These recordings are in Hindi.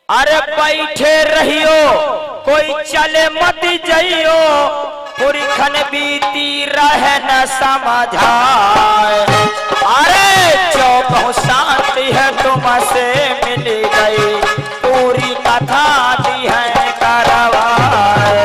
अरे बैठे रहियो कोई चले मत जइयो, पूरी खन बीती रहे न समझाए। अरे जो बहु शांति है तुमसे मिल गई, पूरी कथा दी है करवाए।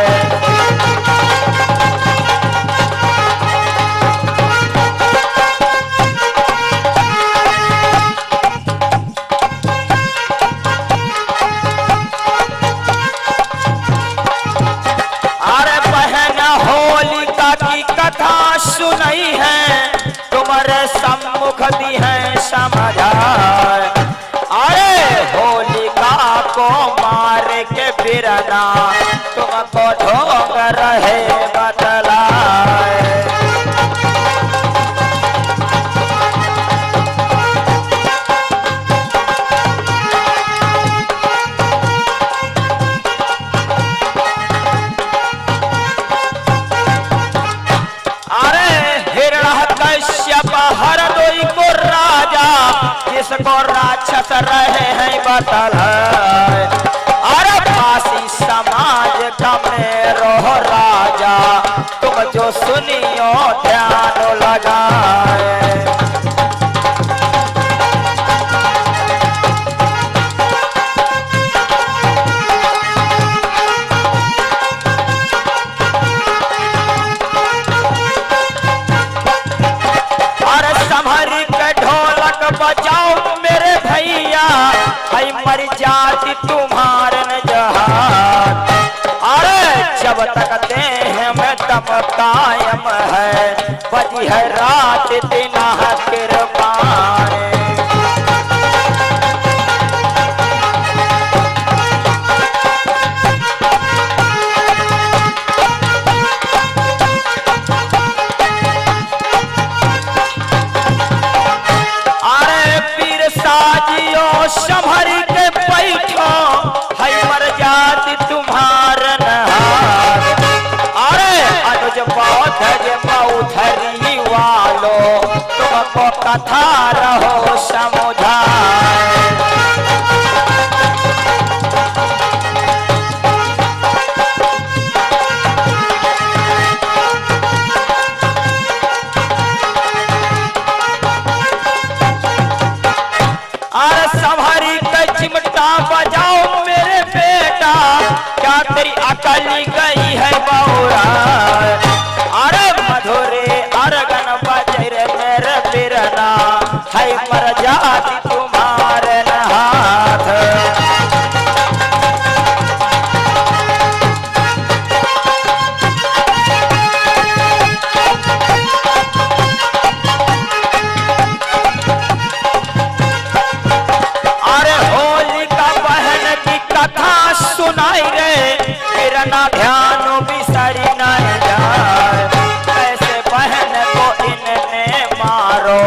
सुनई है तुम्हारे सम्मुख दी है समझाए। अरे होलिका को मार के बिरना तुमको ढोंग रहे बतलाए। हरदोई को राजा जिसको राक्षस रहे हैं बतल है। अरे फांसी समाज का मेरो राजा, तुम जो सुनियो ध्यान लगाए। बचाओ मेरे भैया, भाई मर जाती तुम्हारे न जहान। अरे जब तक देह में दम कायम है, बजी है रात दिन किरपान। संभर के बैठो है मर जाती तुम्हारा नहार। अरे अनुज बौद्धरी वालो तुमको कथा रहो समुझाए। अरे संभारी के चिमटा बजाओ मेरे बेटा, क्या तेरी अकली गई है बौरा। अरे मधुरे अरगन बजे रे मेरे बिरना, है मर जाती तुम्हारे हाथ। सुनाई रे बिरना ध्यान बिसरी न जाए। ऐसे बहन को इनने मारो,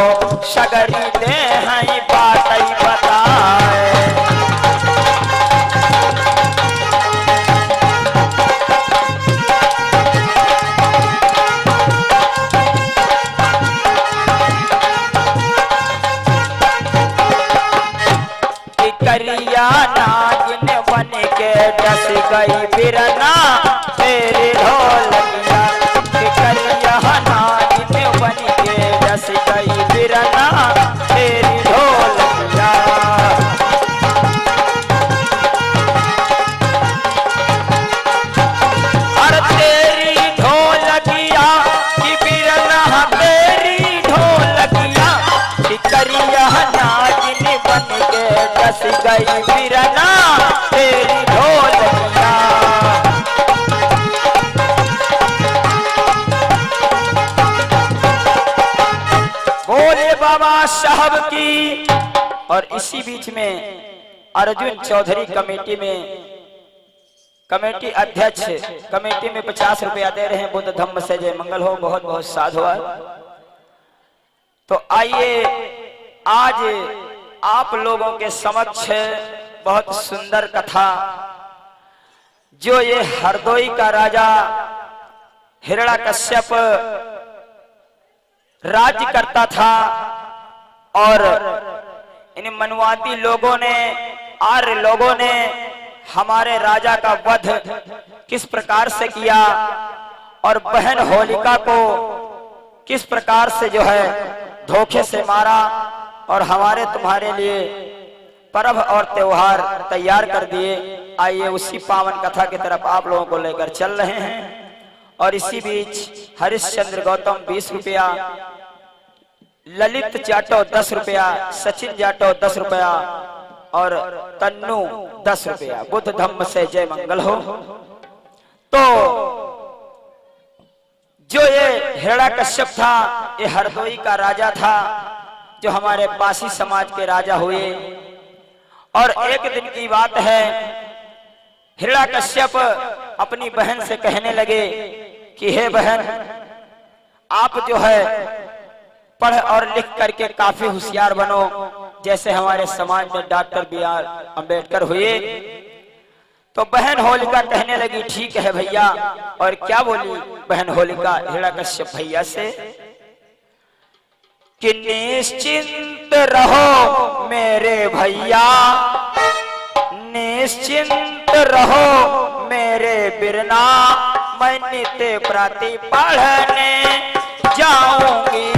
सगरी दे हैं बात बताए। करिया नागिन बन के डस गई बिरना तेरे ढोलकिया। करिया नागिन बन के डस गई बिरना तेरी ढोलकिया। और तेरी ढोलकिया की बिरना तेरी ढोलकिया। करिया नागिन बन के डस गई बिरना तेरी ढोलकिया। बोले बाबा साहब की। और इसी बीच में अर्जुन चौधरी कमेटी में कमेटी अध्यक्ष कमेटी में 50 रुपया दे रहे हैं। बुद्ध धम्म से जय मंगल हो, बहुत बहुत साधु। तो आइए आज आप लोगों के समक्ष बहुत सुंदर कथा, जो ये हरदोई का राजा हिरण्याकश्यप राज्य करता था और इन मनवाती लोगों ने, आर्य लोगों ने हमारे राजा का वध किस प्रकार से किया और बहन होलिका को किस प्रकार से जो है धोखे से मारा और हमारे तुम्हारे लिए पर्व और त्योहार तैयार कर दिए। आइए उसी पावन कथा की तरफ आप लोगों को लेकर चल रहे हैं। और इसी बीच हरिश्चंद्र गौतम 20 रुपया, ललित जाटव 10 रुपया, सचिन जाटव 10 रुपया और तन्नू 10 रुपया। बुद्ध धम्म से जय मंगल हो। तो जो ये हिरण्यकश्यप था, ये हरदोई का राजा था, जो हमारे पासी समाज के राजा हुए। और एक दिन की बात है, हिरण्यकश्यप अपनी बहन से कहने लगे कि हे बहन, आप जो है पढ़ और लिख करके काफी होशियार बनो, जैसे हमारे समाज में डॉक्टर B.R. अम्बेडकर हुए। तो बहन होलिका कहने लगी ठीक है भैया। और क्या बोली बहन होलिका हिरण्यकश्यप भैया से कि निश्चिंत रहो मेरे भैया, निश्चिंत रहो मेरे बिरना, मैं नित्य प्रति पढ़ने जाऊंगी।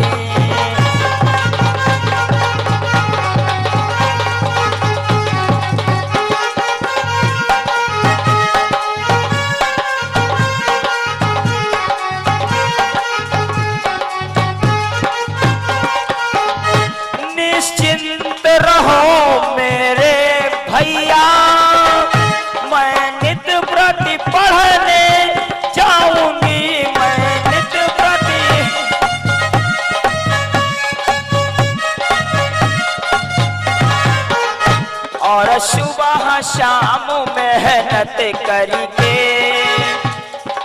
निश्चिंत रहो मेरे भैया, मैं नित्य प्रति पढ़ने जाऊंगी, मैं नित्य प्रति। और सुबह शाम मेहनत करके,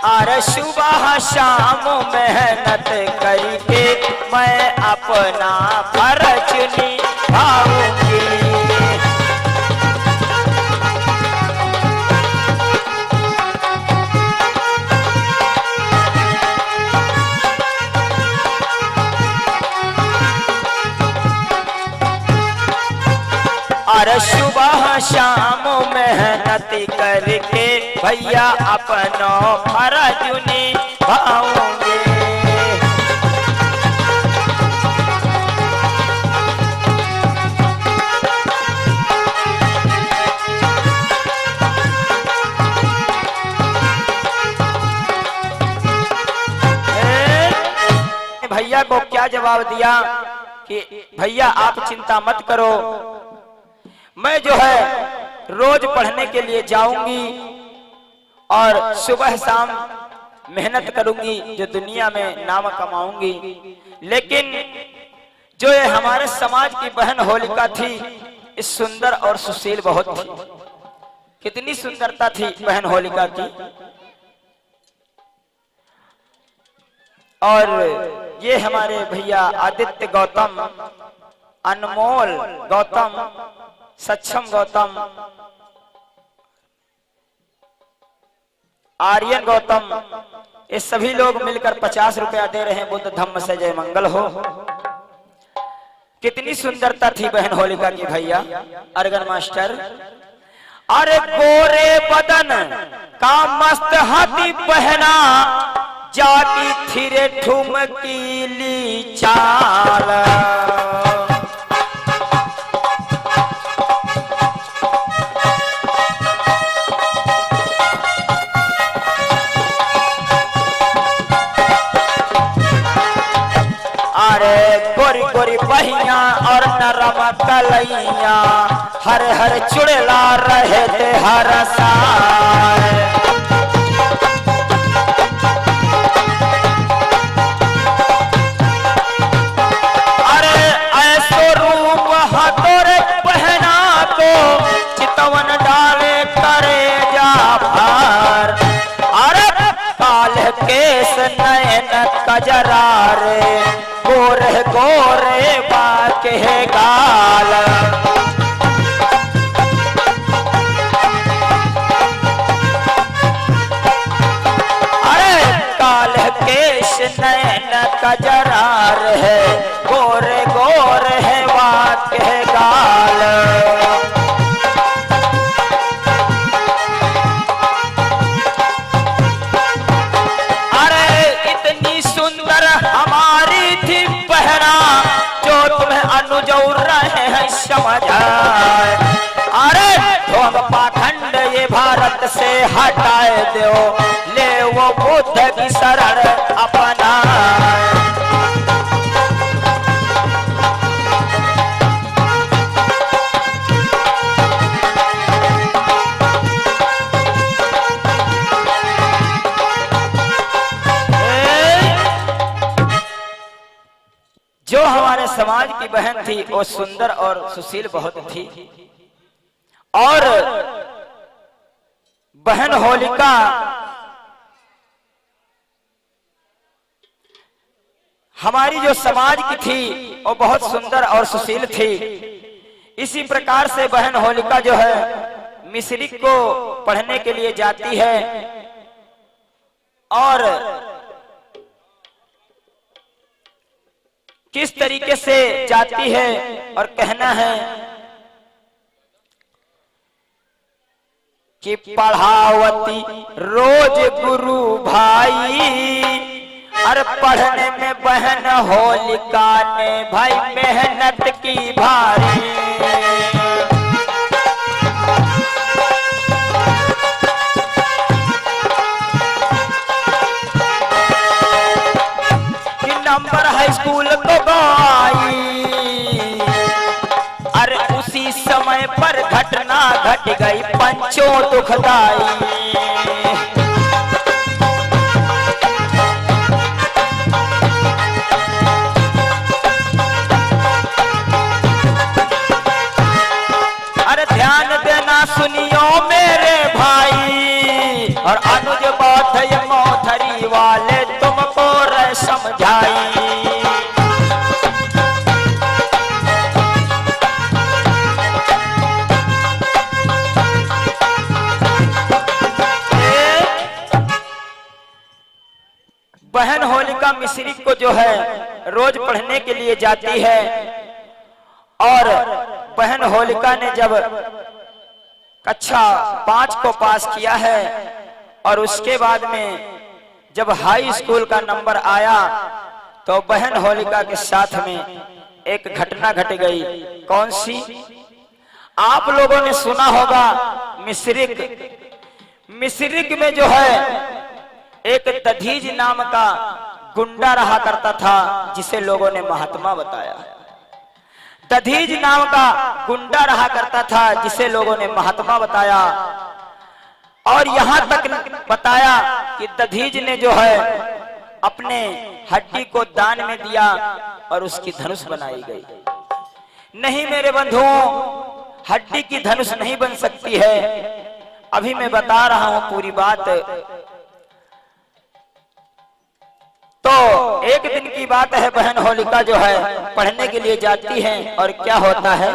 और सुबह शाम मेहनत करके मैं अपना फर्ज निभाऊंगी। और सुबह शाम मेहनत करके भैया अपना फर्ज निभाऊंगे। भैया को क्या जवाब दिया कि भैया आप चिंता मत करो, मैं जो है रोज पढ़ने के लिए जाऊंगी और सुबह शाम मेहनत करूंगी, जो दुनिया में नाम कमाऊंगी। लेकिन जो ये हमारे समाज की बहन होलिका थी, इस सुंदर और सुशील बहुत थी। कितनी सुंदरता थी बहन होलिका की। और ये हमारे भैया आदित्य गौतम, अनमोल गौतम, सक्षम गौतम, आर्यन गौतम, ये सभी लोग मिलकर 50 रुपया दे रहे हैं। बुद्ध धम्म से जय मंगल हो। कितनी सुंदरता थी बहन होलिका की भैया। अर्गन मास्टर, अरे गोरे बदन का मस्त हाथी पहना, जाती थिरे ठुमकीली चाल। अरे गोरी गोरी बहिया और नरम कलैया, हर हर चुड़ला रहे थे हर साल। अरे ऐसो रूप हथोरे पहना को, चितवन डाले करे जा भार। अरे काल केस नयन कजरा रे, गोरे गोरे बाके गाल। अरे काल केश नयन कजरा रे, गोरे गोरे बाके गाल। अरे ढोंग पाखंड ये भारत से हटाए दो, ले वो बुद्ध की शरण अपना। जो हमारे समाज की बहन थी वो सुंदर और सुशील बहुत थी, और बहन होलिका हमारी जो समाज की थी वो बहुत सुंदर और सुशील थी। इसी प्रकार से बहन होलिका जो है मिश्रिक को पढ़ने के लिए जाती है, और किस तरीके से जाती है और कहना है कि पढ़ावती रोज गुरु भाई, और पढ़ने में बहन होलिका ने भाई मेहनत की भारी। कि नंबर हाई स्कूल तो गई, अरे उसी समय पर घटना घट गई पंचों दुखदाई। अरे ध्यान देना सुनियो मेरे भाई, और अनुज बौद्ध मौथरी वाले तुमको रे समझाई। बहन होलिका मिश्रिक को जो है रोज पढ़ने के लिए जाती है, और बहन होलिका ने जब कक्षा 5 को पास किया है और उसके बाद में जब हाई स्कूल का नंबर आया तो बहन होलिका के साथ में एक घटना घट गई। कौन सी? आप लोगों ने सुना होगा मिश्रिक। मिश्रिक में जो है एक दधीज नाम का गुंडा रहा करता था, जिसे लोगों ने महात्मा बताया। दधीज नाम का गुंडा रहा करता था जिसे लोगों ने महात्मा बताया, और यहां तक बताया कि दधीज ने जो है अपने हड्डी को दान में दिया और उसकी धनुष बनाई गई। नहीं मेरे बंधुओं, हड्डी की धनुष नहीं बन सकती है। अभी मैं बता रहा हूं पूरी बात। तो एक दिन की बात है, बहन होलिका जो है पढ़ने के लिए जाती है, और क्या होता है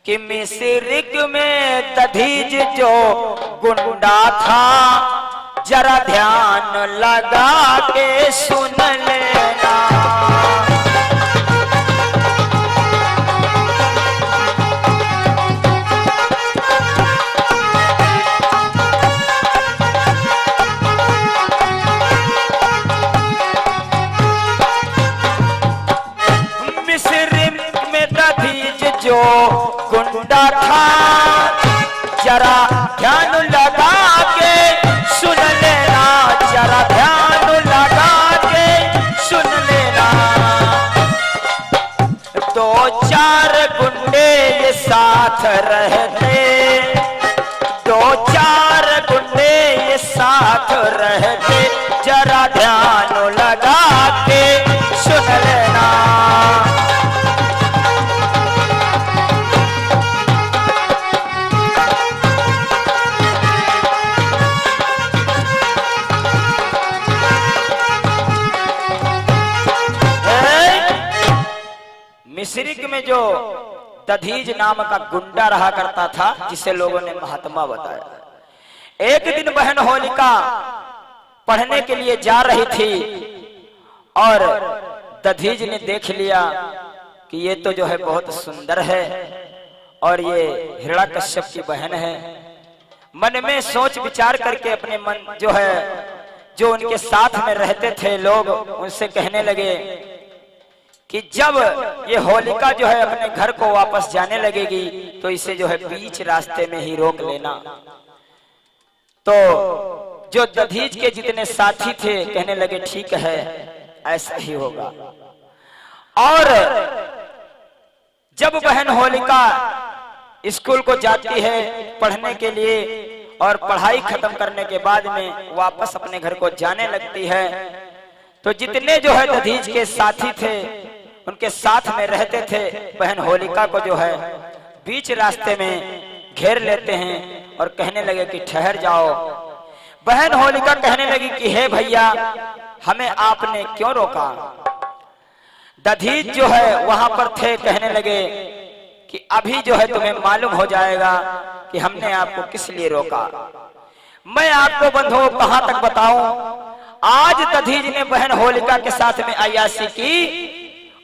कि मिश्रिक में दधीज जो गुंडा था, जरा ध्यान लगा के सुन लेना। जो गुंडा था, जरा ध्यान लगा के सुन लेना, जरा ध्यान लगा के सुन लेना। 2-4 गुंडे ये साथ रहते, 2-4 गुंडे ये साथ रहते, जरा ध्यान लगा के सुन लेना। मिश्रिक में जो दधीज नाम का गुंडा रहा करता था, जिसे लोगों ने महात्मा बताया। एक दिन बहन होलिका पढ़ने के लिए जा रही थी, और दधीज ने देख लिया कि ये तो जो है बहुत सुंदर है, और ये हिरण्याकश्यप की बहन है। मन में सोच विचार करके अपने मन जो है, जो उनके साथ में रहते थे लोग, उनसे कहने लगे कि जब ये होलिका जो है अपने घर को वापस जाने लगेगी तो इसे जो है बीच रास्ते में ही रोक लेना। तो जो दधीच के जितने साथी थे कहने लगे ठीक है ऐसा ही होगा। और जब बहन होलिका स्कूल को जाती है पढ़ने के लिए और पढ़ाई खत्म करने के बाद में वापस अपने घर को जाने लगती है, तो जितने जो है दधीच के साथी थे उनके साथ में रहते थे बहन होलिका को जो है बीच रास्ते में घेर लेते हैं और कहने लगे कि ठहर जाओ। बहन होलिका कहने लगी कि हे भैया हमें आपने क्यों रोका। दधीच जो है वहां पर थे, कहने लगे कि अभी जो है तुम्हें मालूम हो जाएगा कि हमने आपको किस लिए रोका। मैं आपको बंधुओं कहां तक बताऊं। आज दधीच ने बहन होलिका के साथ में अय्याशी की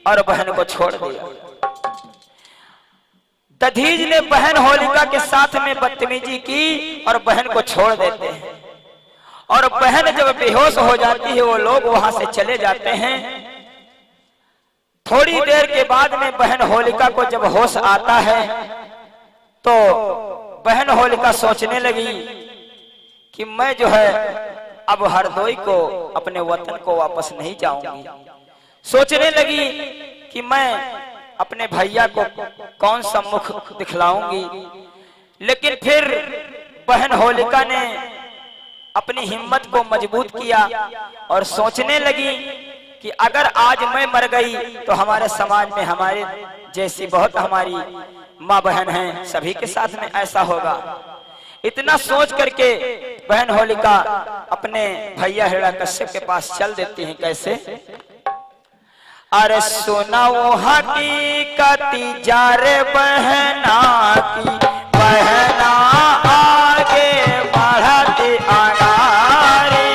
और बहन को छोड़ दिया। दधीच ने बहन होलिका के साथ में बदतमीजी की और बहन को छोड़ देते हैं। और बहन जब बेहोश हो जाती है वो लोग वहां से चले जाते हैं। थोड़ी देर के बाद में बहन होलिका को जब होश आता है तो बहन होलिका सोचने लगी कि मैं जो है अब हरदोई को अपने वतन को वापस नहीं जाऊंगी। सोचने लगी कि मैं अपने भैया को कौन सा मुख दिखलाऊंगी। लेकिन फिर बहन होलिका ने अपनी हिम्मत को मजबूत किया और सोचने लगी कि अगर आज मैं मर गई तो हमारे समाज में हमारे जैसी बहुत हमारी माँ बहन हैं, सभी के साथ में ऐसा होगा। इतना सोच करके बहन होलिका अपने भैया हिरण्यकश्यप के पास चल देती हैं। कैसे? अरे सुना वो हकीकत जा रे बहना की, बहना आगे बढ़ती आगारी।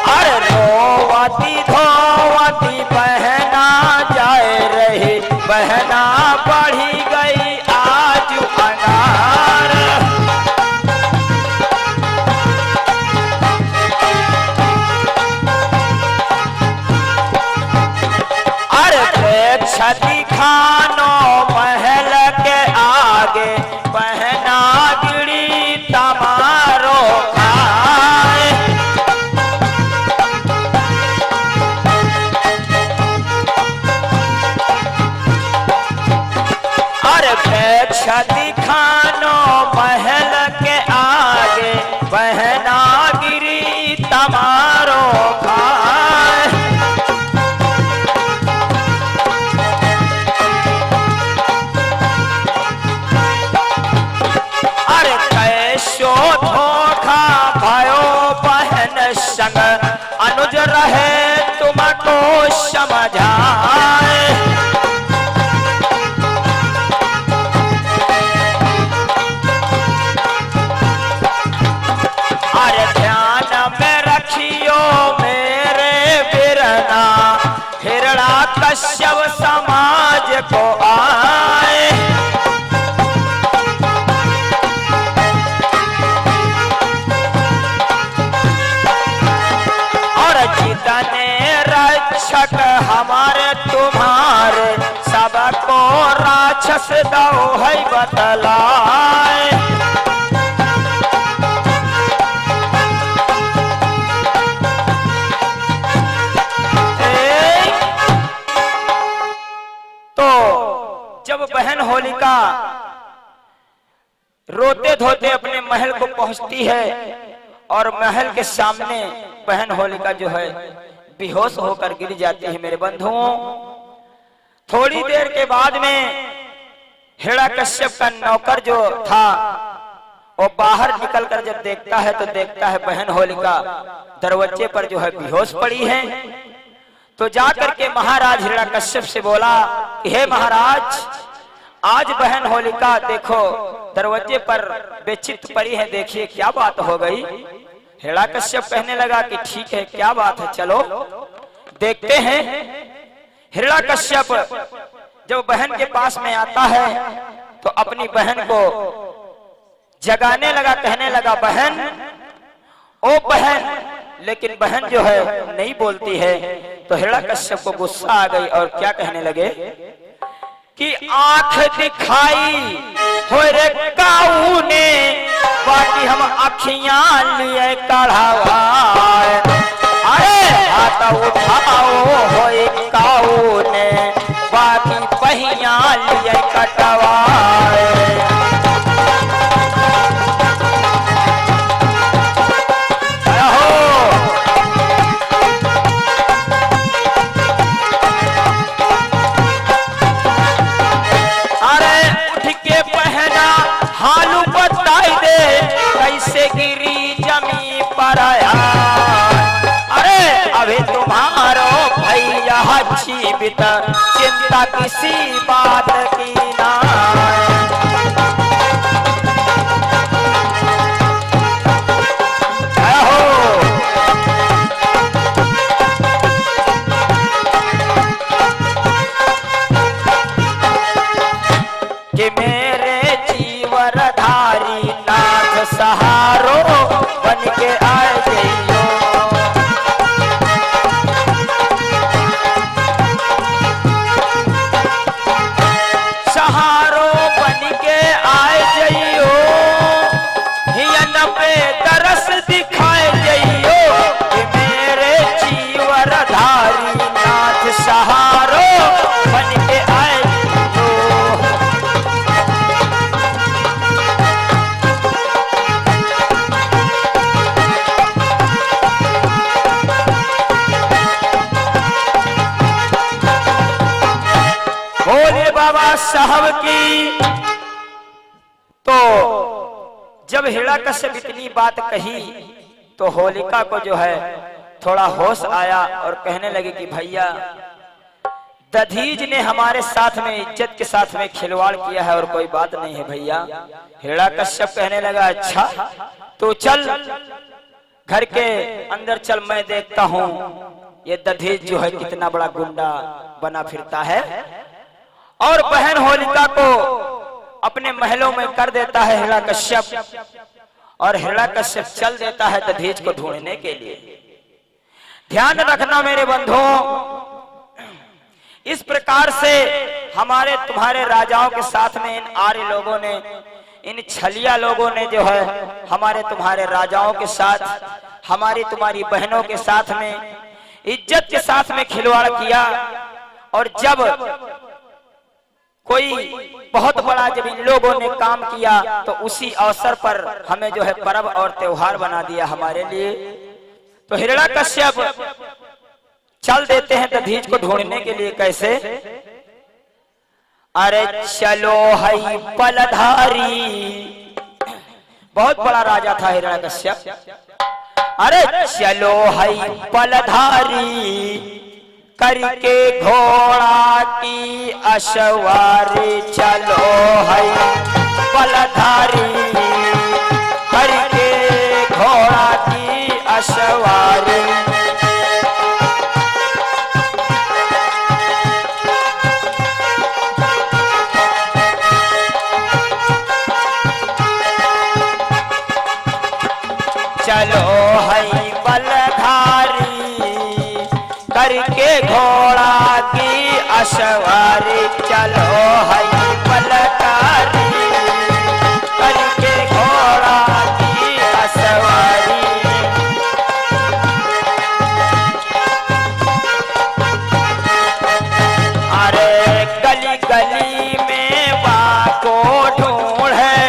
अरे रोवती धोवती बहना जाए रही, बहना बढ़ी गई आज अंगार। छती खानो महल के आगे, बहना गिरी तमारो खाए। अरे छती खानो महल के आगे, बहना गिरी तमारो खाए। धोखा भयो बहन संग, अनुज रहे तुमको समझाए। अरे ध्यान में रखियो मेरे बिरना, हिरण्यकश्यप समाज को आए। रक्षक हमारे तुम्हारे, सबको राक्षस दो है बतलाए। तो जब बहन होलिका रोते धोते अपने महल को पहुंचती है और महल के सामने बहन होलिका जो है बेहोश होकर गिर जाती है। मेरे बंधुओं, थोड़ी देर के बाद में हिरण्यकश्यप का नौकर जो था वो बाहर निकलकर जब देखता है तो देखता है बहन होलिका दरवाजे पर जो है बेहोश पड़ी है। तो जाकर के महाराज हिरण्यकश्यप से बोला कि हे महाराज, आज बहन होलिका देखो दरवाजे पर बेचित पड़ी है, देखिए क्या बात हो गई। हिरण्यकश्यप कहने लगा कि ठीक है, क्या बात है, चलो देखते हैं। हिरण्यकश्यप जब बहन के पास में आता है तो अपनी बहन को जगाने लगा, कहने लगा बहन, ओ बहन। लेकिन बहन जो है नहीं बोलती है। तो हिरण्यकश्यप को गुस्सा आ गई और क्या कहने लगे कि आंख दिखाई हो रे काऊ ने, बाकी हम अखियां लिए कढ़ावा। अरे हाथ उठाओ हो काऊ ने, बाकी पहिया लिए कटवा। कैसे गिरी जमी पर आया। अरे अभी तुम्हारो भैया जीवित, चिंता किसी बात की ना। कि मेरे जीवरधारी नाथ सहारो बन के आए जइयो। सहारो बन के आए जइयो, हियन पे तरस दिखाए जइयो। कि मेरे जीवरधारी नाथ सहारो बन के आए बाबा साहब की। तो जब हिरण्यकश्यप इतनी बात कही तो होलिका को जो है थोड़ा होश आया और कहने लगे कि भैया दधीज ने हमारे साथ में इज्जत के साथ में खिलवाड़ किया है और कोई बात नहीं है भैया। हिरण्यकश्यप कहने लगा अच्छा तो चल घर के अंदर चल, मैं देखता हूँ ये दधीज जो है कितना बड़ा गुंडा बना फिरता है। और बहन होलिका को अपने महलों में कर देता है हिरण्यकश्यप। और हिरण्यकश्यप चल देता है दधीच को ढूंढने के लिए। ध्यान रखना मेरे बंधुओं, इस प्रकार से हमारे तुम्हारे राजाओं के साथ में इन आर्य लोगों ने, इन छलिया लोगों ने जो है हमारे तुम्हारे राजाओं के साथ, हमारी तुम्हारी बहनों के साथ में इज्जत के साथ में खिलवाड़ किया। और जब कोई बहुत बड़ा जब इन लोगों ने काम किया तो उसी अवसर पर हमें जो है पर्व और त्योहार बना दिया हमारे लिए। तो हिरण्यकश्यप चल देते हैं दधीच को ढूंढने के लिए। कैसे? अरे चलो हई पलधारी, बहुत बड़ा राजा था हिरण्यकश्यप। अरे चलो हई पलधारी, करके घोड़ा की अशवारी। चलो हई पलधारी, करके घोड़ा की अशवारी। चलो हई बलधारी, करके घोड़ा की अशवारी। चलो हई बलधारी, करके घोड़ा की अशवारी। अरे गली गली में बाको ढूंढ है,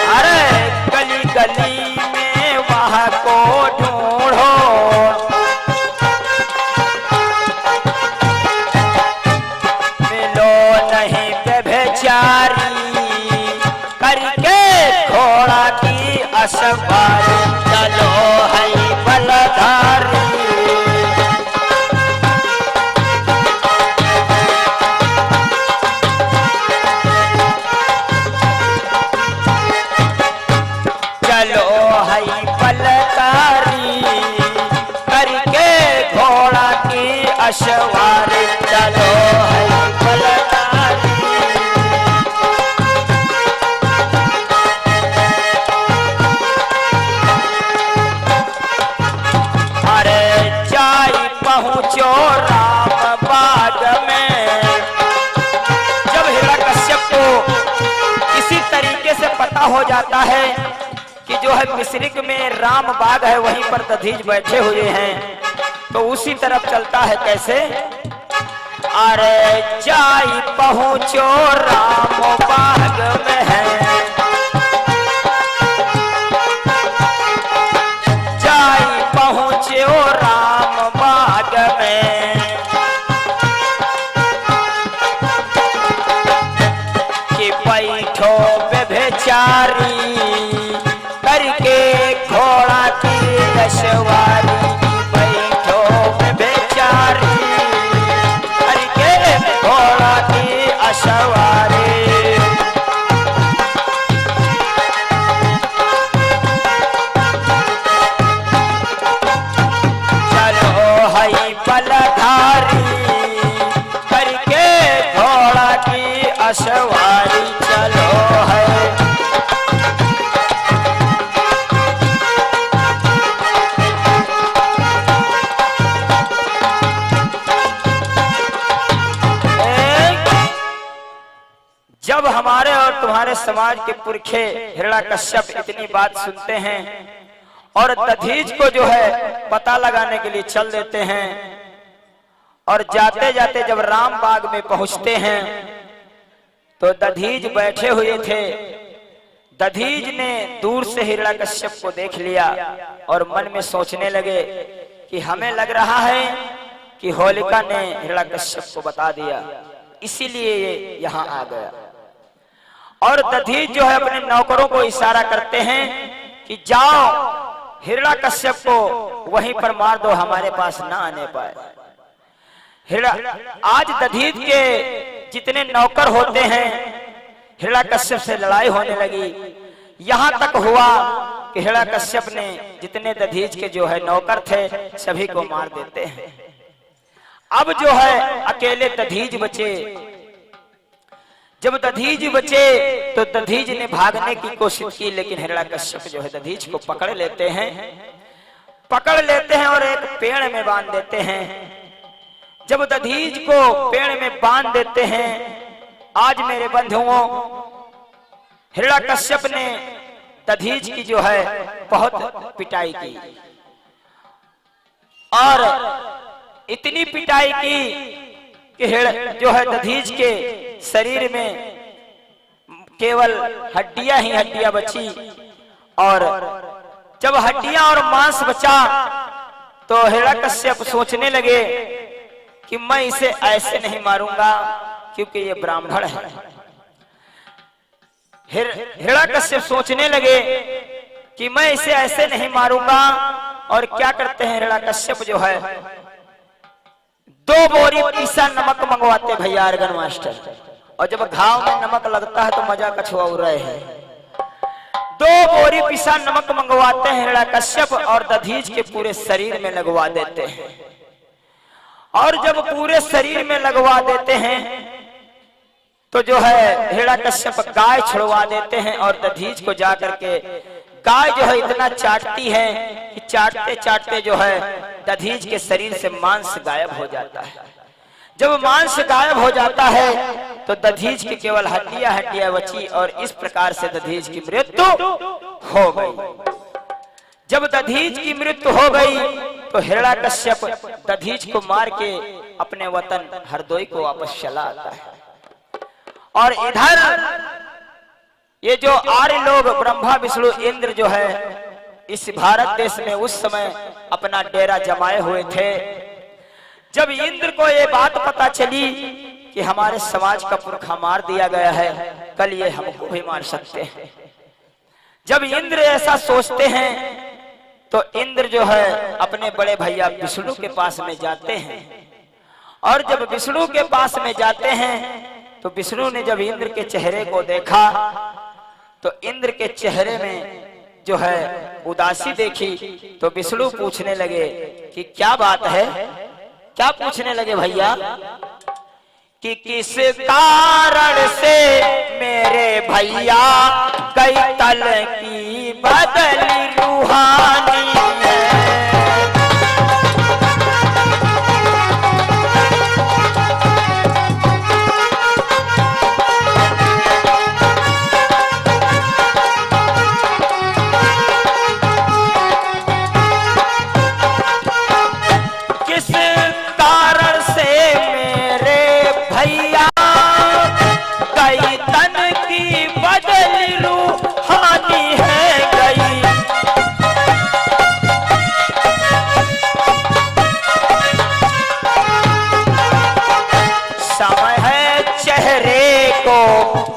अरे गली गली में वहाँ को ढूंढो। पहुंचो राम बाग में। जब हिरण्यकश्यप को इसी तरीके से पता हो जाता है कि जो है मिस्रिक में राम बाग है, वहीं पर दधीच बैठे हुए हैं, तो उसी तरफ चलता है। कैसे? अरे जाई पहुंचो राम बाग में है, जाई पहुंचो राम बाग में, कि बैठो बेचारी करके घोड़ा की सवारी, बैठो बेचारी करके घोड़ा की सवारी। चलो हई बलधारी करके घोड़ा की सवारी, चलो है। जब हमारे और तुम्हारे समाज के पुरखे हिरण्यकश्यप इतनी बात सुनते हैं और दधीच को जो है पता लगाने के लिए चल देते हैं, और जाते जाते जब राम बाग में पहुंचते हैं तो दधीच बैठे हुए थे। दधीच ने दूर से हिरण्यकश्यप को देख लिया और मन में सोचने लगे कि हमें लग रहा है कि होलिका ने हिरण्यकश्यप को बता दिया, इसीलिए ये यहाँ आ गया। और दधीच जो है अपने नौकरों को इशारा करते हैं कि जाओ हिरण्यकश्यप को वहीं पर मार दो, हमारे पास ना आने पाए। आज दधीच के जितने नौकर होते हैं, हिरण्यकश्यप से लड़ाई होने लगी। यहां तक हुआ कि हिरण्यकश्यप ने जितने दधीच के जो है नौकर थे सभी को मार देते हैं। अब जो है अकेले दधीच बचे। जब दधीच बचे तो दधीच ने भागने की कोशिश की, लेकिन हिरण्यकश्यप जो है दधीच को पकड़ लेते हैं और एक पेड़ में बांध देते हैं। जब दधीच को पेड़ में बांध देते हैं, आज मेरे बंधुओं हिरण्यकश्यप ने दधीच की जो है बहुत पिटाई की, और इतनी पिटाई की कि जो है दधीच के शरीर में केवल हड्डियां ही हड्डियां बची। और जब हड्डियां और मांस बचा तो हिरण्यकश्यप सोचने लगे कि मैं इसे ऐसे नहीं मारूंगा क्योंकि ये ब्राह्मण है। हिरण्यकश्यप सोचने लगे कि मैं इसे ऐसे नहीं मारूंगा, और क्या करते हैं हिरण्यकश्यप जो है 2 बोरी पीसा नमक मंगवाते भैया अर्गन मास्टर, और जब घाव में नमक लगता है तो मजा कछुआ रहे हैं। 2 बोरी पीसा नमक मंगवाते हैं हिरण्यकश्यप और दधीच के पूरे शरीर में लगवा देते हैं। और जब पूरे शरीर में लगवा देते हैं तो जो है हिरण्यकश्यप गाय छुड़वा देते हैं, और दधीच को जाकर के गाय जो है इतना चाटती है कि चाटते चाटते जो है दधीच के शरीर से मांस गायब हो जाता है। जब मांस गायब हो जाता है तो दधीच की केवल हड्डियां हड्डियां बची, और इस प्रकार से दधीच की मृत्यु हो गई। जब दधीच की मृत्यु हो गई तो हिरण्यकश्यप दधीच को मार के अपने वतन हरदोई को वापस चला आता है। और इधर ये जो आर्य लोग ब्रह्मा विष्णु इंद्र जो है इस भारत देश में उस समय अपना डेरा जमाए हुए थे। जब इंद्र को ये बात पता चली कि हमारे समाज का पुरखा मार दिया गया है, कल ये हमको भी मार सकते हैं। जब इंद्र ऐसा सोचते हैं तो इंद्र जो है अपने बड़े भैया विष्णु के पास में जाते हैं, और जब विष्णु के पास में जाते हैं तो विष्णु ने जब इंद्र के चेहरे को देखा तो इंद्र के चेहरे में जो है उदासी देखी, तो विष्णु पूछने लगे कि क्या बात है। क्या पूछने लगे भैया कि किस कारण से मेरे भैया कई तल की बदली रूहानी है।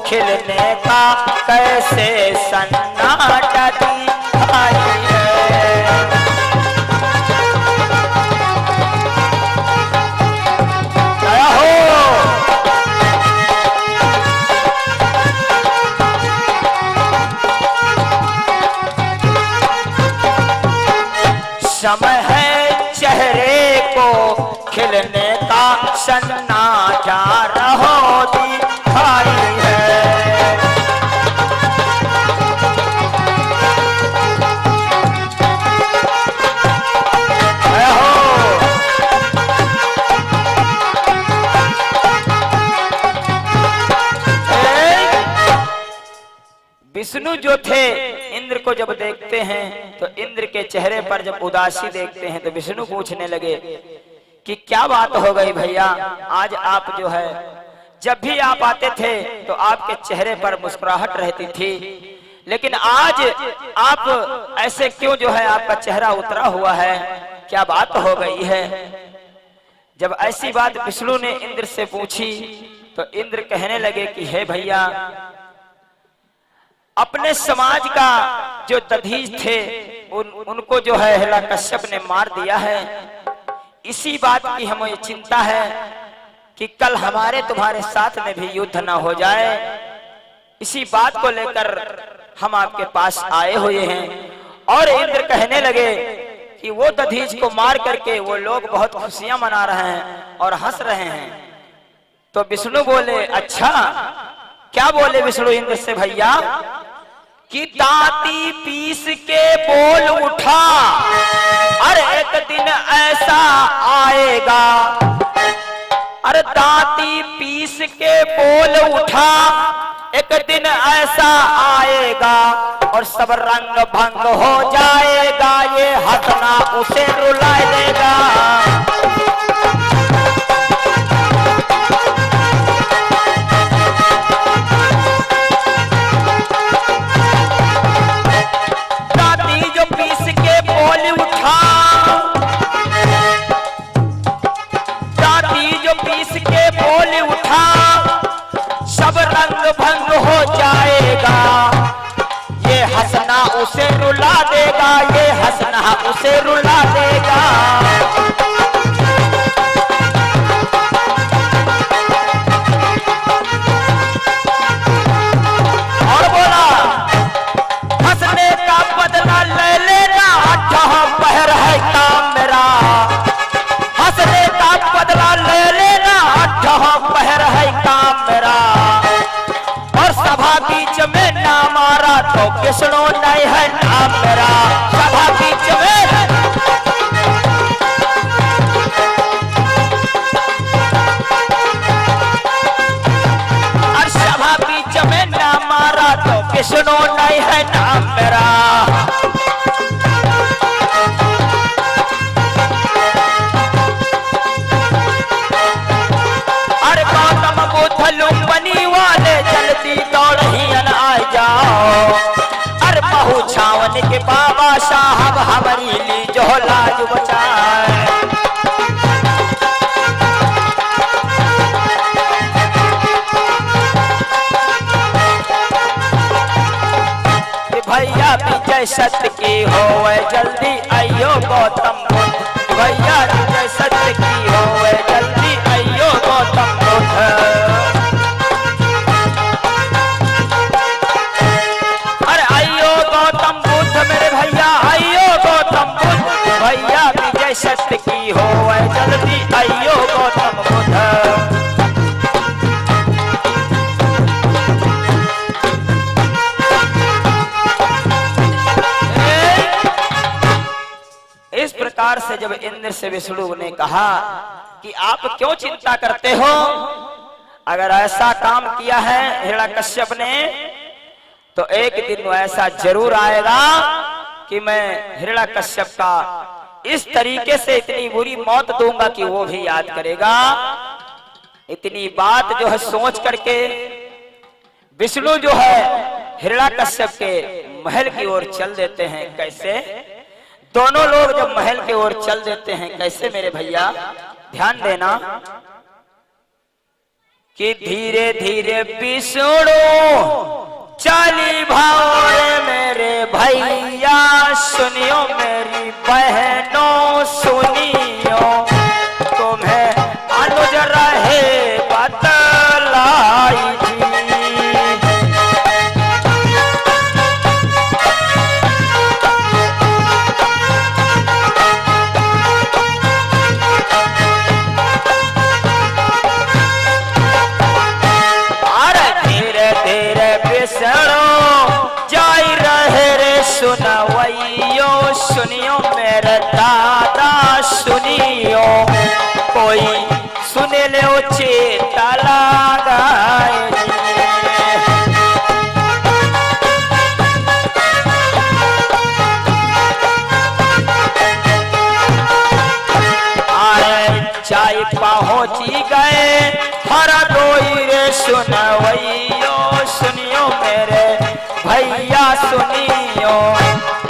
खिलने का कैसे सन्नाटा दिखाई है। जय हो। समय है चेहरे को खिलने का सन्नाटा रहो दिखाई है। विष्णु जो थे इंद्र को जब देखते हैं तो इंद्र के चेहरे पर जब उदासी देखते हैं तो विष्णु पूछने लगे कि क्या बात हो गई भैया, आज आप जो है जब भी आप आते थे तो आपके चेहरे पर मुस्कुराहट रहती थी, लेकिन आज आप ऐसे क्यों जो है आपका चेहरा उतरा हुआ है, क्या बात हो गई है। जब ऐसी बात विष्णु ने इंद्र से पूछी तो इंद्र कहने लगे कि हे भैया, अपने समाज का जो दधीच थे उनको जो है हिरण्यकश्यप ने मार दिया है। इसी बात की हमें चिंता है कि कल हमारे तुम्हारे साथ में भी युद्ध न हो जाए। इसी बात को लेकर हम आपके पास आए हुए हैं। और इंद्र कहने लगे कि वो दधीच को मार करके वो लोग बहुत खुशियां मना रहे हैं और हंस रहे हैं। तो विष्णु बोले, अच्छा क्या बोले विष्णु इंद्र से भैया कि दांती पीस के बोल उठा, अरे एक दिन ऐसा आएगा, अरे दांती पीस के बोल उठा, एक दिन ऐसा आएगा और सब रंग भंग हो जाएगा, ये हंसना उसे रुला देगा। उसे रुला देगा, ये हंसना उसे रुला देगा। और बोला, हंसने का बदला ले लेना, पहर है काम मेरा। हंसने का बदला ले लेना, पहर है काम मेरा। और सभा बीच में ना मारा तो विष्णु नहीं है नाम मेरा। सभा बीच में और सभा बीच में ना मारा तो विष्णु नहीं है नाम मेरा। अरे गौतम बुद्ध लुम्बनी वाले जल्दी दौड़ ही आ जाओ। अरे बहु छावन के बाबा साहब हमारी ली जो लाज बचाए। भैया विजय सत्य की हो जल्दी आइयो गौतम बुद्ध। भैया विजय सत्य की हो जल्दी आइयो गौतम बुद्ध। भैया विजय सत्य की हो जल्दी आइयो गौतम बुद्ध। इस प्रकार से जब इंद्र से विष्णु ने कहा कि आप क्यों चिंता करते हो, अगर ऐसा काम किया है हिरण्यकश्यप ने तो एक दिन ऐसा जरूर आएगा कि मैं हिरण्यकश्यप का इस तरीके से इतनी बुरी मौत दूंगा कि वो भी याद करेगा। इतनी बात जो है सोच करके विष्णु जो है हिरण्यकश्यप के महल की ओर चल देते हैं। कैसे दोनों लोग जब महल की ओर चल देते हैं, कैसे मेरे भैया ध्यान देना। कि धीरे धीरे बिसड़ो चली भावरे मेरे भैया, सुनियो मेरी बहनों सुनियो, तुम्हें अनुज रहे बतलाई जी। जाई रहे रे सुनवैयो, सुनियो मेरे दादा सुनियो, कोई सुने ले चेता लगाए। चाय पहुंची गए हर दोई रे सुनवैयो, सुनियो मेरे भैया सुनियो,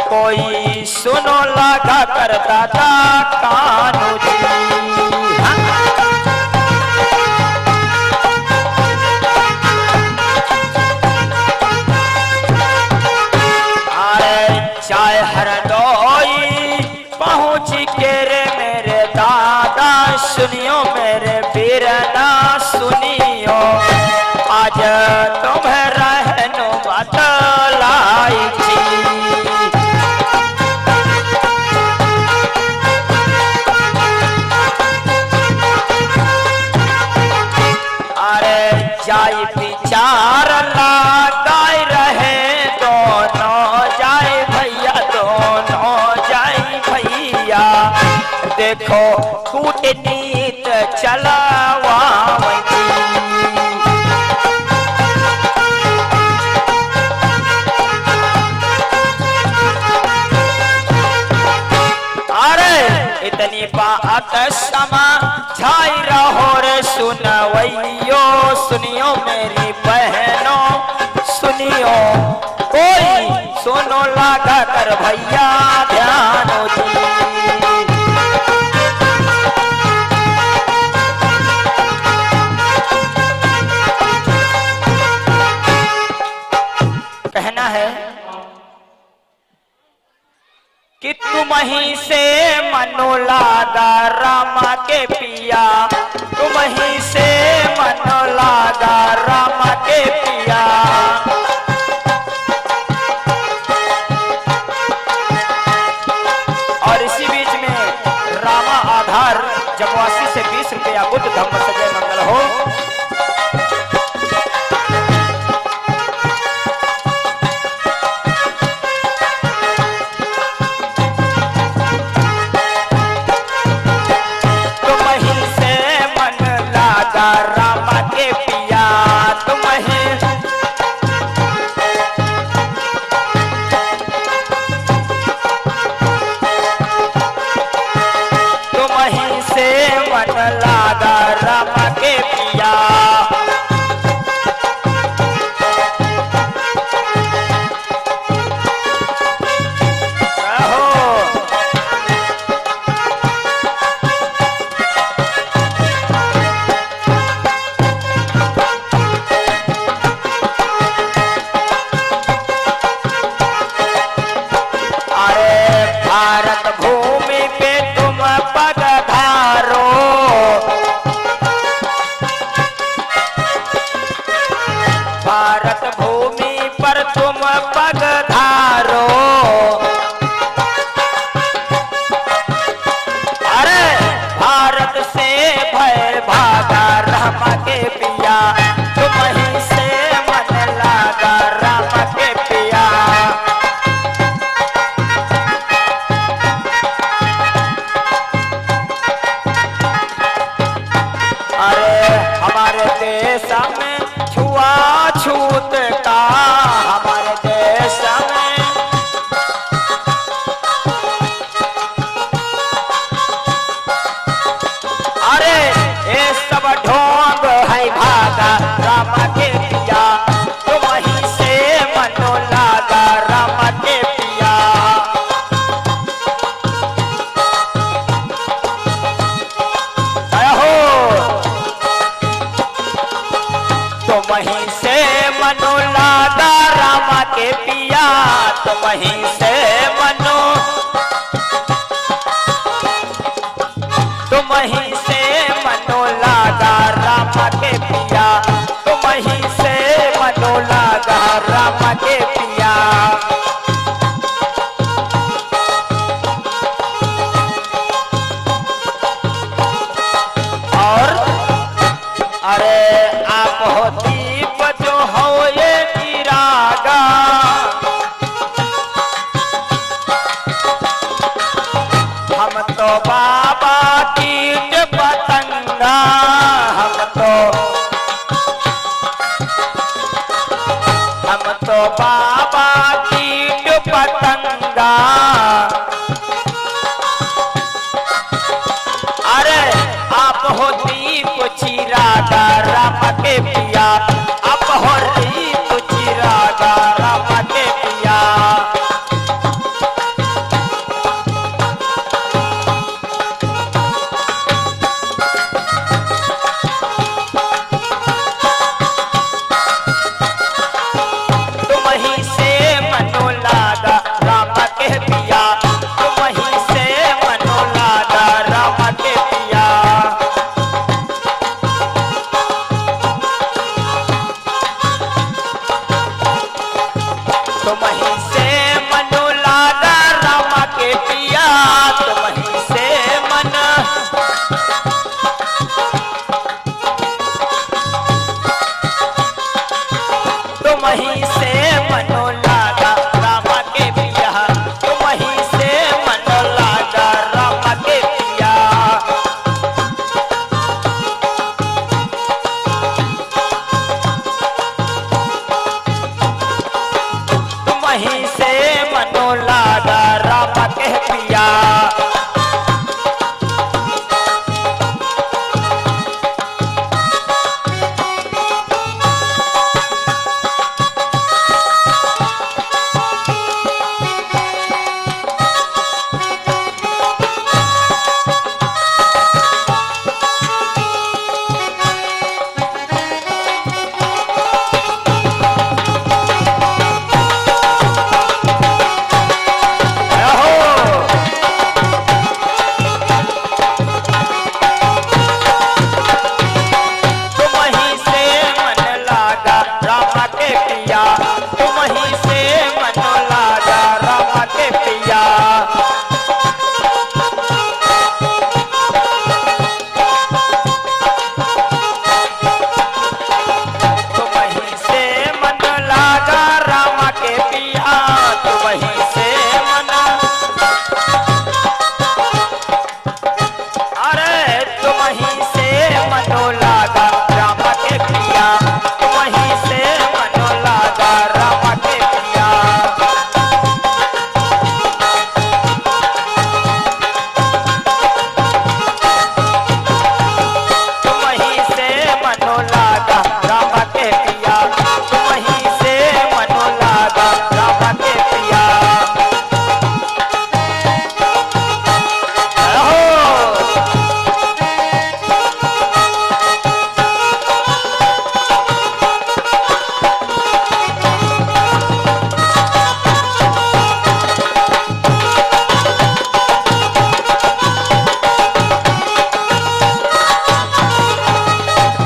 कोई सुनो लगा कर दादा कानू जी। चाय हर दोई पहुंच के रे मेरे दादा, सुनियो मेरे बीरना सुनियो, आज तुम्हें रहनो बतलाई जी। अरे जाई विचार लगाए रहे दोनों, जाए भैया दोनों जाए भैया, देखो कूटनीत चलावा। अरे इतनी बात समा छाई रहो रे सुनवैयो, सुनियो मेरी बहनों सुनियो, कोई सुनो लगा कर भैया ध्यान जी। कहना है कि तुम ही से मनो लागा रामा के पिया, तुम ही से मनो लागा रामा के पिया, और इसी बीच में रामा आधार जमवासी से 20 रुपया बुद्ध धम्म सजय मंगल हो। रामा के पिया तुम्हें, तुम्हीं से मन लागा रामा के पिया। भारत भूमि पे तुम पगधारो, भारत भूमि पर तुम पगधारो, अरे भारत से भय भागा रामा के पिया, तुम ही से मन लागा रामा के पिया। हमारे देश में छुआछूत का, हमारे देश में अरे ये सब ढोंग है भागा रामा के पिया, तुम ही से मनो लागा रामा के पिया। के पिया तुम ही से मनो, तुम ही से मनो लागा राम के पिया, तुम ही से मनो लागा राम के पिया। और अरे आप हो दीप जो हो ये चिरागा, हम तो बाबा कीट पतंगा, हम तो बाबा कीट पतंगा। अरे आप हो दीप चिरागा राम के पिया, आप हो दीप चिरागा राम के पिया। तुम ही से मनो लागा राम के पिया, तुम ही से मनो लागा राम के पिया। तुम ही से मनो लागा राम के पिया, तुम ही से मन, तुम ही से मनो लागा राम के पिया, तुम ही से मनो लागा राम के पिया। तुम ही से मनो लागा राम के पिया। तुम ही से मन लागा राम के पिया, तुम ही से मनो लागा राम के पिया। तुम ही से मन लागा राम के पिया, तुम ही से मन, अरे तुम ही से मनो लागा राम के पिया, तुम ही से मनो लागा राम के पिया। तुम ही से मनो लागा राम के पिया, तुम ही से मनो लागा राम के पिया। हो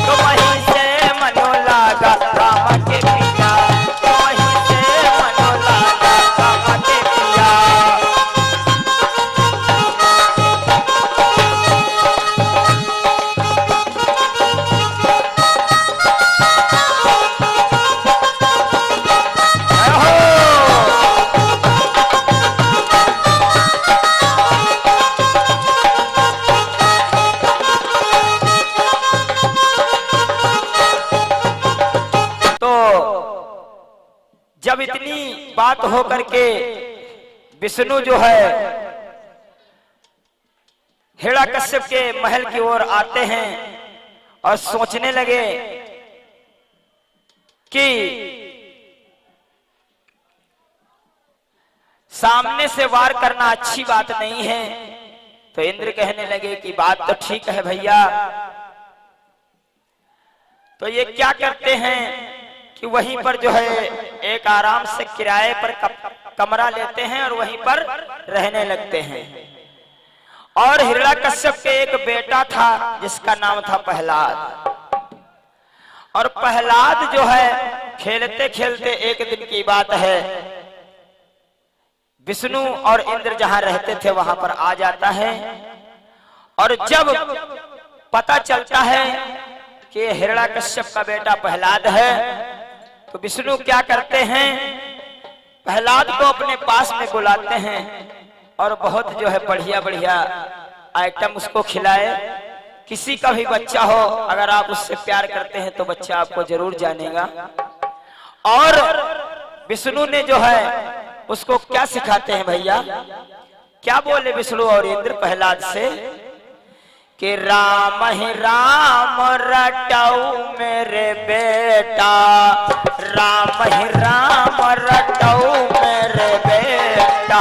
तुम ही से मनो लागा राम के पिया, तुम ही से मनो लागा राम के पिया। तो जब इतनी बात हो करके विष्णु जो है हिरण्यकश्यप के महल की ओर आते हैं और सोचने लगे कि सामने से वार करना अच्छी बात नहीं है। तो इंद्र कहने लगे कि बात तो ठीक है भैया, तो ये क्या करते हैं कि वहीं पर जो है एक आराम से किराए पर कमरा लेते हैं और वहीं पर रहने लगते हैं। और हिरण्याकश्यप के एक बेटा था जिसका नाम था प्रहलाद। और प्रहलाद जो है खेलते खेलते एक दिन की बात है, विष्णु और इंद्र जहां रहते थे वहां पर आ जाता है। और जब पता चलता है कि हिरण्याकश्यप का बेटा प्रहलाद है तो विष्णु क्या करते हैं, प्रहलाद को अपने पास में बुलाते हैं और बहुत जो है बढ़िया बढ़िया आइटम उसको खिलाए। किसी का भी बच्चा हो, अगर आप उससे प्यार करते हैं तो बच्चा आपको जरूर जानेगा। और विष्णु ने जो है उसको क्या सिखाते हैं भैया, क्या बोले विष्णु और इंद्र प्रहलाद से कि राम ही राम रटऊ मेरे बेटा, राम ही राम रटऊ मेरे बेटा।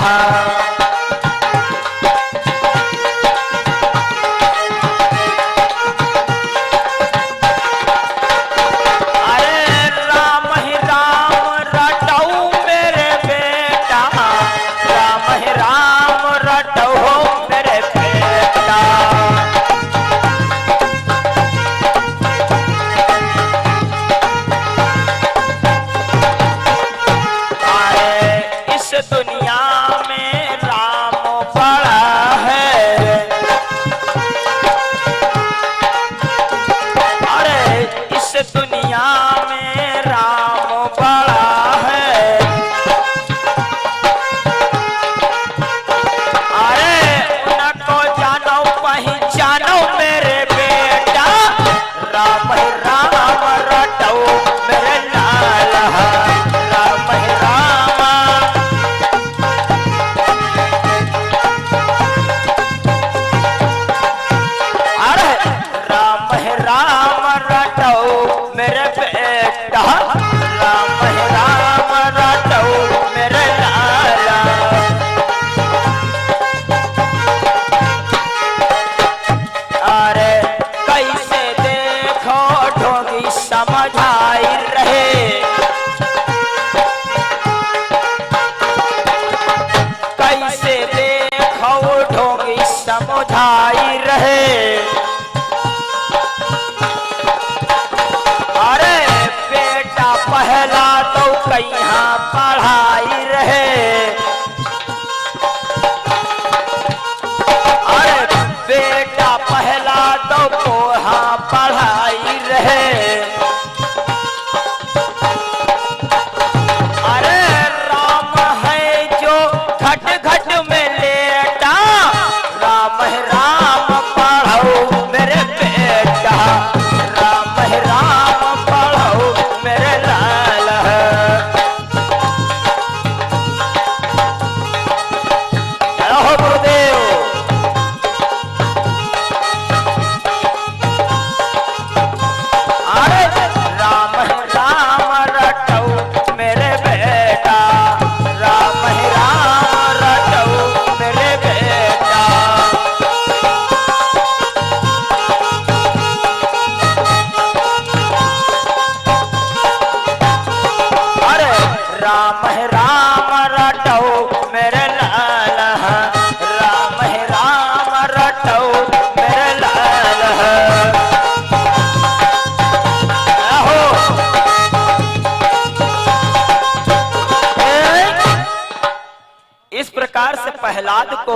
प्रहलाद को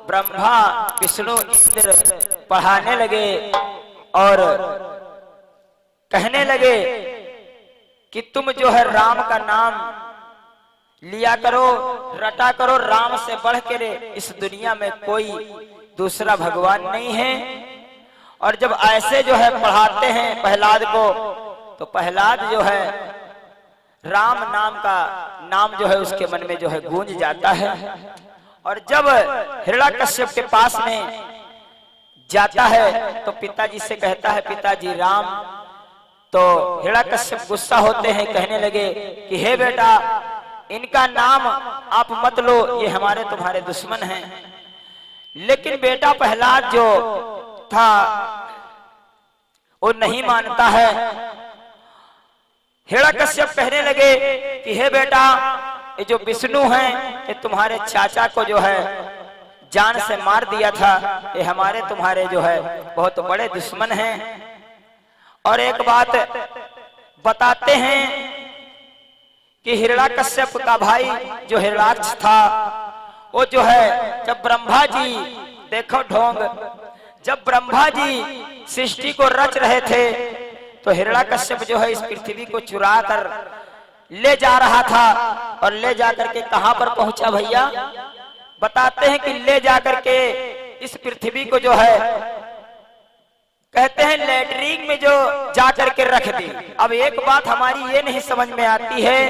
ब्रह्मा विष्णु इंद्र पढ़ाने लगे और कहने लगे कि तुम जो है राम का नाम लिया करो, रटा करो। राम से बढ़ के इस दुनिया में कोई दूसरा भगवान नहीं है। और जब ऐसे जो है पढ़ाते हैं प्रहलाद को, तो प्रहलाद जो है राम नाम का नाम जो है उसके मन में जो है गूंज जाता है। और जब हिरण्याकश्यप के पास में जाता है तो पिताजी से कहता है, पिताजी राम। तो हिरण्याकश्यप गुस्सा होते हैं, कहने लगे कि हे बेटा, इनका नाम आप मत लो, ये हमारे तुम्हारे दुश्मन हैं। लेकिन बेटा प्रहलाद जो था वो नहीं मानता है। हिरण्यकश्यप कहने लगे कि हे बेटा, ये जो विष्णु हैं ये तुम्हारे चाचा को जो है जान से मार दिया था, ये हमारे तुम्हारे जो है बहुत बड़े दुश्मन हैं। और एक बात बताते हैं कि हिरण्यकश्यप का भाई जो हिरण्याक्ष था, वो जो है जब ब्रह्मा जी, देखो ढोंग, जब ब्रह्मा जी सृष्टि को रच रहे थे तो हिरण्यकश्यप जो है इस पृथ्वी को चुरा कर ले जा रहा था। और ले जाकर के कहां पर पहुंचा भैया? बताते हैं कि ले जाकर के इस पृथ्वी को जो है कहते हैं लेटरिन में जो जाकर के रख दी। अब एक बात हमारी ये नहीं समझ में आती है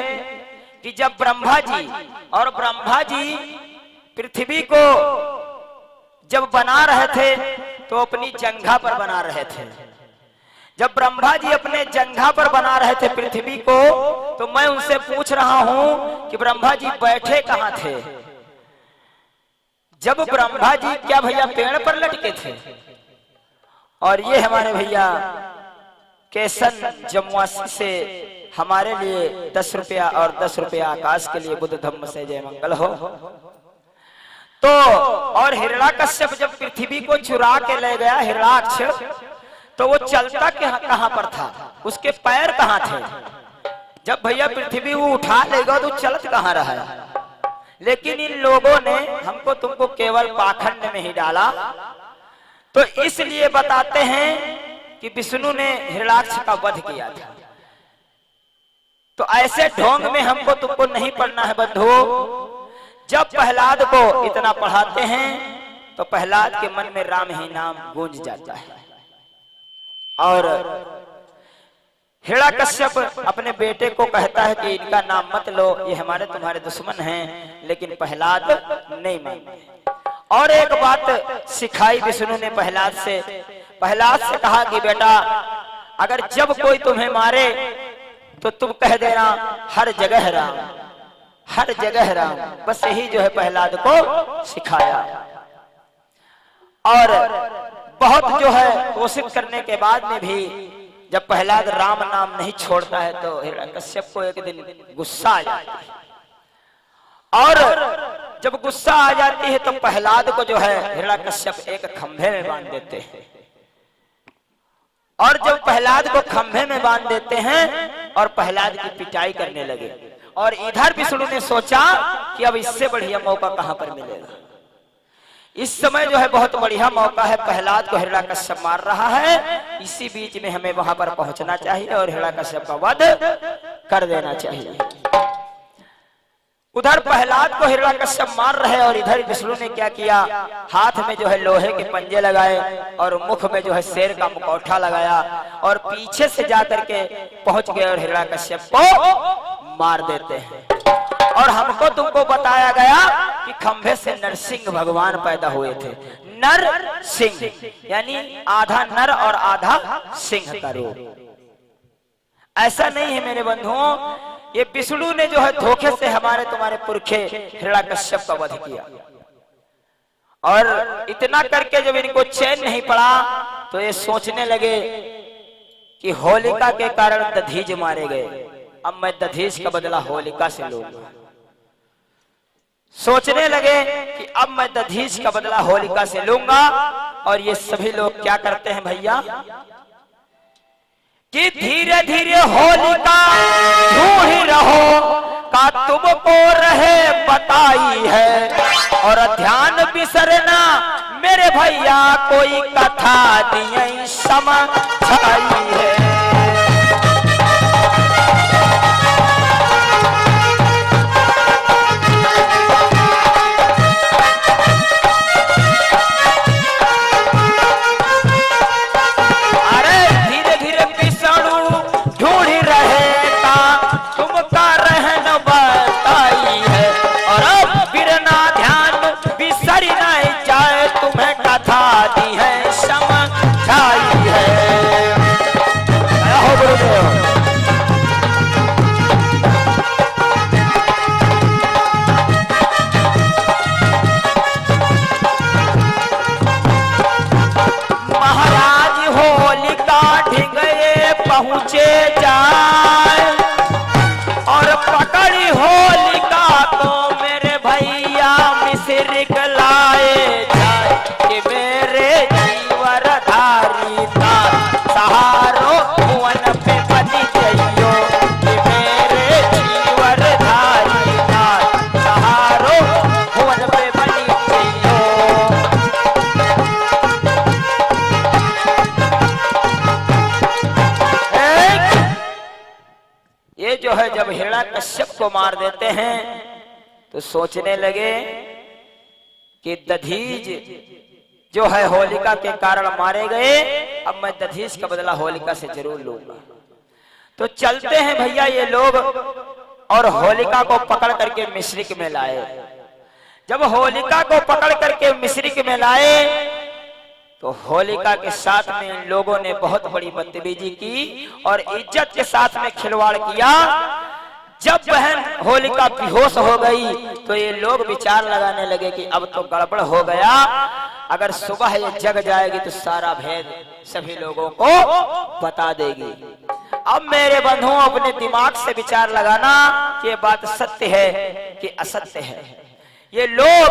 कि जब ब्रह्मा जी पृथ्वी को जब बना रहे थे तो अपनी जंघा पर बना रहे थे। जब ब्रह्मा जी अपने जंघा पर बना रहे थे पृथ्वी को, तो मैं उनसे पूछ रहा हूं कि ब्रह्मा जी बैठे कहां थे? जब ब्रह्मा जी क्या भैया पेड़ पर लटके थे? और ये हमारे भैया केसन जमुआसी से हमारे लिए 10 रुपया और 10 रुपया आकाश के लिए बुद्ध धम्म से जय मंगल हो। तो और हिरण्यकश्यप जब पृथ्वी को चुरा के ले गया हिरण्याक्ष, तो वो चलता कहां पर था? उसके पैर कहां थे? जब भैया पृथ्वी वो उठा लेगा तो चलत कहां रहा है? लेकिन इन लोगों ने हमको तुमको केवल पाखंड में ही डाला। तो इसलिए बताते हैं कि विष्णु ने हिरण्याक्ष का वध किया था। तो ऐसे ढोंग में हमको तुमको नहीं पढ़ना है बंधुओं। जब प्रहलाद को इतना पढ़ाते हैं तो प्रहलाद के मन में राम ही नाम गूंज जाता है। और हिरण्यकश्यप अपने बेटे को कहता है कि इनका नाम मत लो, ये हमारे तुम्हारे दुश्मन हैं। लेकिन प्रहलाद नहीं माने। और एक बात सिखाई विष्णु ने प्रहलाद से कहा कि बेटा, अगर जब कोई तुम्हें मारे तो तुम कह देना हर जगह राम, हर जगह राम। बस यही जो है प्रहलाद को सिखाया। और बहुत जो है कोशिश करने के बाद में भी जब प्रहलाद राम नाम नहीं छोड़ता है तो हिरण्यकश्यप को एक दिन गुस्सा आ जाती है। और जब गुस्सा आ जाती है तो प्रहलाद को जो है हिरण्यकश्यप एक खंभे में बांध देते हैं। और जब प्रहलाद को खंभे में बांध देते हैं और प्रहलाद की पिटाई करने लगे, और इधर विष्णु ने सोचा कि अब इससे बढ़िया मौका कहां पर मिलेगा। इस समय जो है बहुत बढ़िया मौका है, प्रहलाद को हिरण्यकश्यप मार रहा है, इसी बीच में हमें वहां पर पहुंचना चाहिए और हिरण्यकश्यप का वध कर देना चाहिए। उधर प्रहलाद को हिरण्यकश्यप मार रहे और इधर विष्णु ने क्या किया, हाथ में जो है लोहे के पंजे लगाए और मुख में जो है शेर का मुखौटा लगाया और पीछे से जाकर के पहुंच गए और हिरण्यकश्यप को मार देते हैं। और हमको तुमको बताया गया कि खंभे से नरसिंह भगवान पैदा हुए थे। नर सिंह यानी आधा नर और आधा सिंह का रूप। ऐसा नहीं है मेरे बंधुओं, ये विष्णु ने जो है धोखे से हमारे तुम्हारे पुरखे हिरण्यकश्यप का वध किया। और इतना करके जब इनको चैन नहीं पड़ा तो ये सोचने लगे कि होलिका के कारण दधीच मारे गए, अब मैं दधीच का बदला होलिका से लूंगा। सोचने लगे कि अब मैं दधीच का बदला होलिका से लूंगा। और ये सभी लोग क्या करते हैं भैया कि धीरे धीरे होलिका ढूंढ रहो का तुमको रहे बताई है। और ध्यान बिसरना मेरे भैया कोई कथा दिए समझाई है। हिरण्याकश्यप को मार देते हैं तो सोचने लगे कि दधीज जो है होलिका के कारण मारे गए, अब मैं दधीज का बदला होलिका से जरूर लूंगा। तो चलते हैं भैया ये लोग और होलिका को पकड़ करके मिश्रिक में लाए। जब होलिका को पकड़ करके मिश्रिक में लाए तो होलिका के साथ में इन लोगों ने बहुत बड़ी बदतमीजी की और इज्जत के साथ में खिलवाड़ किया। जब बहन होलिका बेहोश हो गई तो ये लोग विचार लगाने लगे कि अब तो गड़बड़ हो गया, अगर सुबह ये जग जाएगी तो सारा भेद सभी लोगों को बता देगी। अब मेरे बंधुओं अपने दिमाग से विचार लगाना कि ये बात सत्य है कि असत्य है। ये लोग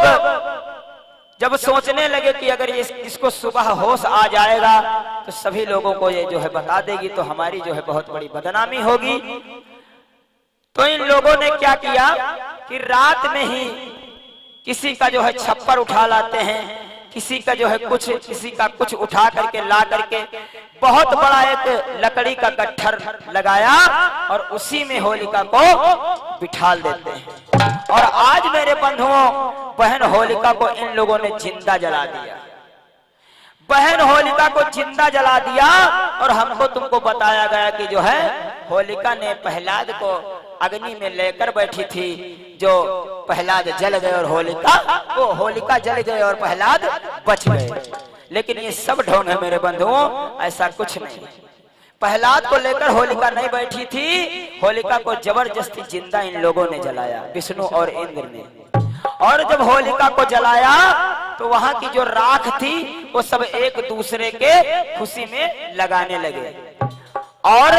जब सोचने लगे कि अगर ये इसको सुबह होश आ जाएगा तो सभी लोगों को ये जो है बता देगी तो हमारी जो है बहुत बड़ी बदनामी होगी। तो इन लोगों ने क्या किया कि रात में ही किसी का जो है छप्पर उठा लाते हैं, किसी का जो है कुछ, किसी का कुछ उठा करके ला करके बहुत बड़ा एक लकड़ी का गट्ठर लगाया और उसी में होलिका को बिठाल देते हैं। और आज मेरे बंधुओं बहन होलिका को इन लोगों ने जिंदा जला दिया। बहन होलिका को जिंदा जला दिया और हमको तुमको बताया गया कि जो है होलिका ने प्रहलाद को अग्नि में लेकर बैठी थी, जो प्रहलाद जल गए और होलिका जल गए और प्रहलाद बच गए। लेकिन ये सब ढोंग है मेरे बंधुओं, ऐसा कुछ नहीं। प्रहलाद को लेकर होलिका नहीं बैठी थी, होलिका को जबरदस्ती जिंदा इन लोगों ने जलाया, विष्णु और इंद्र ने। और जब होलिका को जलाया तो वहां की जो राख थी वो सब एक दूसरे के खुशी में लगाने लगे और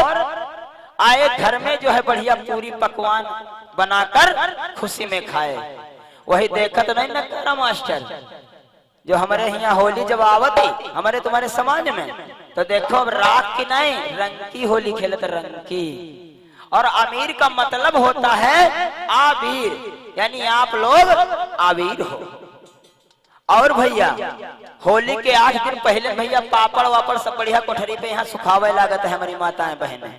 आए घर में जो है बढ़िया पूरी पकवान बनाकर खुशी में खाए। वही देखत नहीं ना करा मास्टर, जो हमारे यहाँ होली जब आवती हमारे तुम्हारे समाज में तो देखो अब राख की नहीं रंग की होली खेलत, रंग की। और अमीर का मतलब होता है आबीर, यानी आप लोग आबीर हो। और भैया होली के 8 दिन पहले भैया पापड़ वापड़ सब बढ़िया कोठरी पे यहाँ सुखावे लागत है हमारी माताएं बहनें।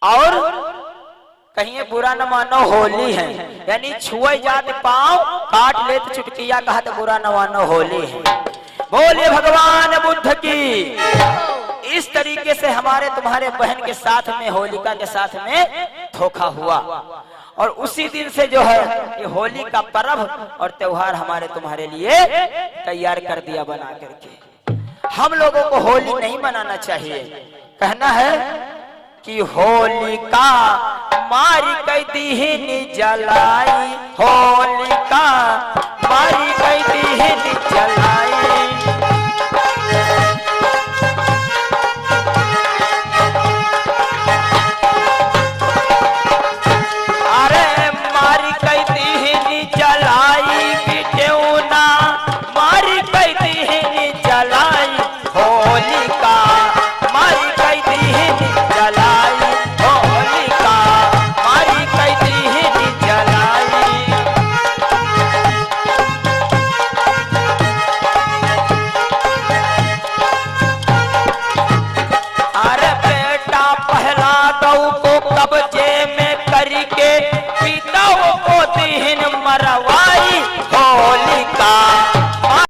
और कहीं बुरा न मानो होली है, यानी छुए जात पांव काट ले तो चुटकिया कहा तो बुरा न मानो होली है। बोले भगवान बुद्ध की। इस तरीके से हमारे तुम्हारे बहन के साथ में होलिका के साथ में धोखा हुआ और उसी दिन से जो है ये होली का पर्व और त्योहार हमारे तुम्हारे लिए तैयार कर दिया बना करके। हम लोगों को होली नहीं मनाना चाहिए, कहना है कि होलिका मारी कई दीहिन जलाई, होलिका मारी कई दीहिन जलाई। अरे मारी कई दीहिन जलाई बिटेउना, मारी कई दीहिन जलाई होलिका, मारी कई दीहिन जलाई होलिका, मारी कई दीहिन जलाई। अरे बेटा पहला गौ को कब